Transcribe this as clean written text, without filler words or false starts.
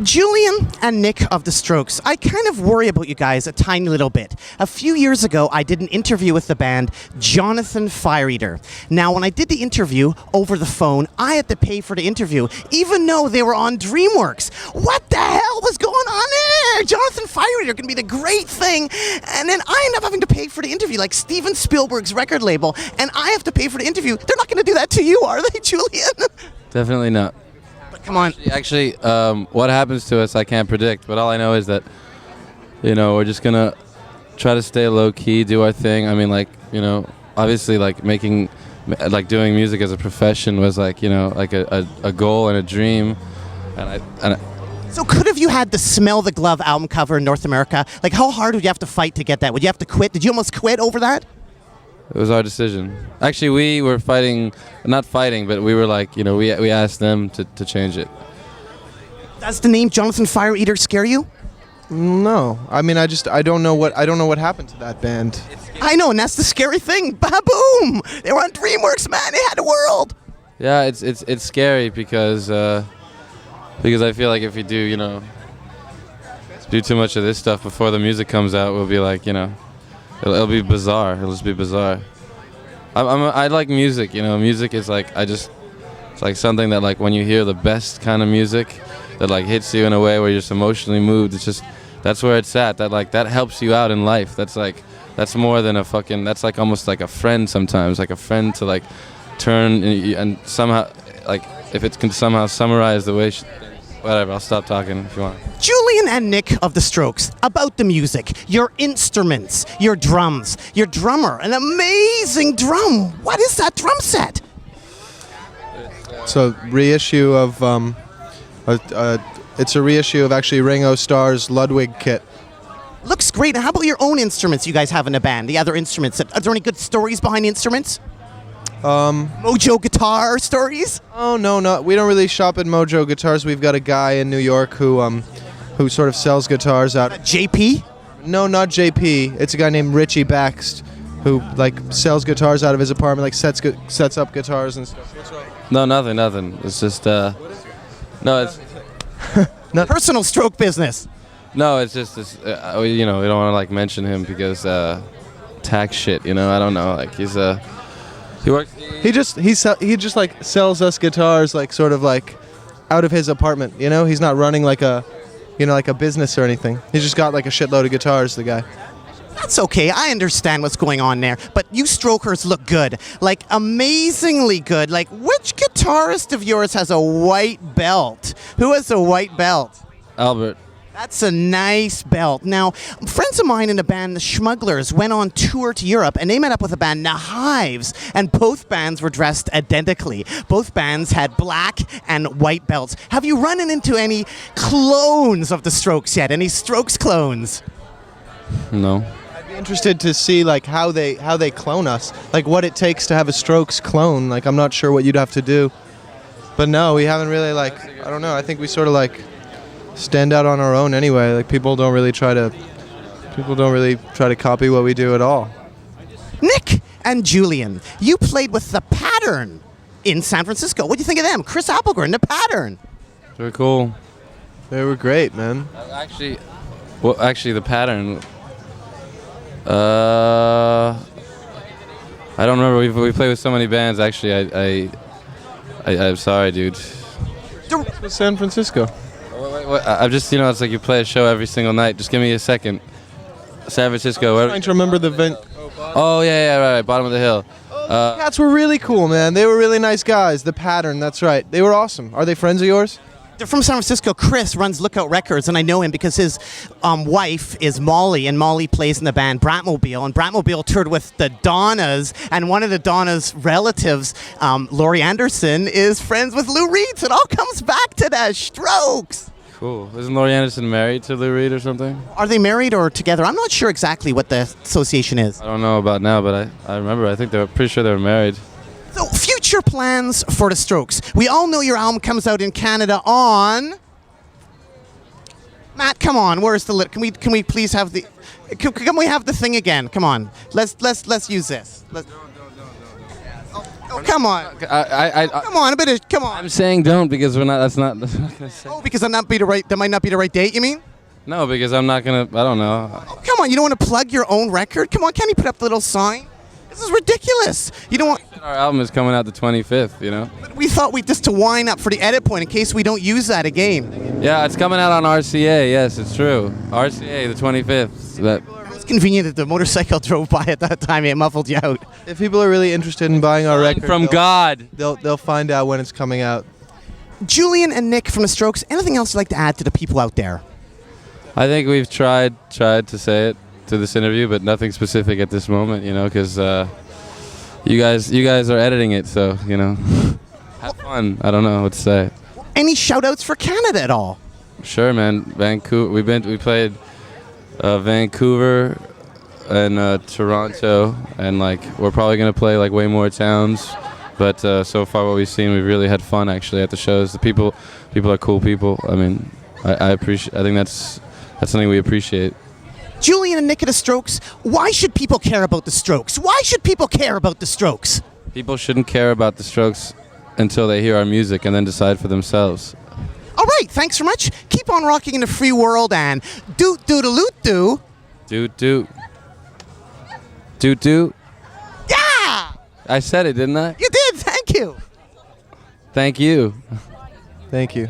Julian and Nick of The Strokes, I kind of worry about you guys a tiny little bit. A few years ago, I did an interview with the band Jonathan Fireeater. Now, when I did the interview over the phone, I had to pay for the interview, even though they were on DreamWorks. What the hell was going on there? Jonathan Fireeater can be the great thing, and then I end up having to pay for the interview, like Steven Spielberg's record label, and I have to pay for the interview. They're not going to do that to you, are they, Julian? Definitely not. Come on. Actually, what happens to us, I can't predict. But all I know is that, we're just gonna try to stay low key, do our thing. I mean, obviously, doing music as a profession was a goal and a dream. So could have you had the Smell the Glove album cover in North America? Like, how hard would you have to fight to get that? Would you have to quit? Did you almost quit over that? It was our decision. Actually, we were not fighting, but we were we asked them to change it. Does the name Jonathan Fireeater scare you? No. I mean, I don't know what happened to that band. I know, and that's the scary thing. Ba-boom! They were on DreamWorks, man. They had a world. Yeah, it's scary because I feel like if you do too much of this stuff before the music comes out, we'll be it'll be bizarre. It'll just be bizarre. I like music. Music is it's like something that when you hear the best kind of music that hits you in a way where you're just emotionally moved. It's just that's where it's at. That helps you out in life. That's more than that's almost like a friend sometimes. Like a friend to turn and somehow if it can somehow summarize the way. Whatever, I'll stop talking if you want. Julian and Nick of The Strokes, about the music, your instruments, your drums, your drummer, an amazing drum. What is that drum set? It's a reissue of actually Ringo Starr's Ludwig kit. Looks great. And how about your own instruments you guys have in the band? The other instruments. Are there any good stories behind the instruments? Mojo guitar stories? Oh no, we don't really shop at Mojo Guitars. We've got a guy in New York who sort of sells guitars out. JP? No, not JP. It's a guy named Richie Baxt who sells guitars out of his apartment, sets up guitars and stuff. What's wrong? No, nothing. It's just no, it's personal stroke business. No, it's just this. We don't want to mention him because tax shit. I don't know. He's He works. He just sells us guitars out of his apartment. He's not running a business or anything. He's just got a shitload of guitars. The guy. That's okay. I understand what's going on there. But you strokers look good, amazingly good. Which guitarist of yours has a white belt? Who has a white belt? Albert. That's a nice belt. Now, friends of mine in the band, the Schmugglers, went on tour to Europe, and they met up with a band, The Hives, and both bands were dressed identically. Both bands had black and white belts. Have you run into any clones of the Strokes yet? Any Strokes clones? No. I'd be interested to see how they clone us, what it takes to have a Strokes clone. I'm not sure what you'd have to do, but no, we haven't really I don't know. I think we sort of stand out on our own anyway. People don't really try to copy what we do at all. Nick and Julian, you played with The Pattern in San Francisco. What do you think of them? Chris Applegren, The Pattern. Very cool. They were great, man. Actually, The Pattern. I don't remember. We played with so many bands. Actually, I'm sorry, dude. San Francisco. I'm just, it's you play a show every single night. Just give me a second. San Francisco. I'm trying to remember the event. Oh, yeah, right. Bottom of the hill. The cats were really cool, man. They were really nice guys. The Pattern, that's right. They were awesome. Are they friends of yours? They're from San Francisco. Chris runs Lookout Records, and I know him because his wife is Molly, and Molly plays in the band Bratmobile, and Bratmobile toured with the Donnas, and one of the Donnas' relatives, Laurie Anderson, is friends with Lou Reed, so it all comes back to the Strokes. Cool. Isn't Laurie Anderson married to Lou Reed or something? Are they married or together? I'm not sure exactly what the association is. I don't know about now, but I remember. I think they were pretty sure they were married. So, future plans for the Strokes. We all know your album comes out in Canada on... Matt, come on. Where's the Can we please have the? Can we have the thing again? Come on. Let's use this. Oh, come on. Come on, come on. I'm saying don't because we're not. That's not gonna say. Oh, because that might not be the right date, you mean? No, because I'm not gonna. I don't know. Oh, come on, you don't want to plug your own record? Come on, can't you put up the little sign? This is ridiculous. You don't want. Our album is coming out the 25th. You know. We thought we just to wind up for the edit point in case we don't use that again. Yeah, it's coming out on RCA. Yes, it's true. RCA the 25th. That. It's convenient that the motorcycle drove by at that time. It muffled you out. If people are really interested in buying our record, From God. they'll find out when it's coming out. Julian and Nick from the Strokes. Anything else you'd like to add to the people out there? I think we've tried to say it to this interview, but nothing specific at this moment, you know, because you guys are editing it, so, you know, have fun. I don't know what to say. Any shout-outs for Canada at all? Sure, man. Vancouver. We played Vancouver and Toronto, and like we're probably gonna play like way more towns. But so far, what we've seen, we've really had fun actually at the shows. The people are cool people. I mean, I appreciate. I think that's something we appreciate. Julian and Nick of the Strokes, why should people care about the Strokes? Why should people care about the Strokes? People shouldn't care about the Strokes until they hear our music and then decide for themselves. All right, thanks so much. Keep on rocking in the free world and doot doot a loot doo. Doot doot. Doot doot. Yeah! I said it, didn't I? You did, thank you. Thank you. Thank you.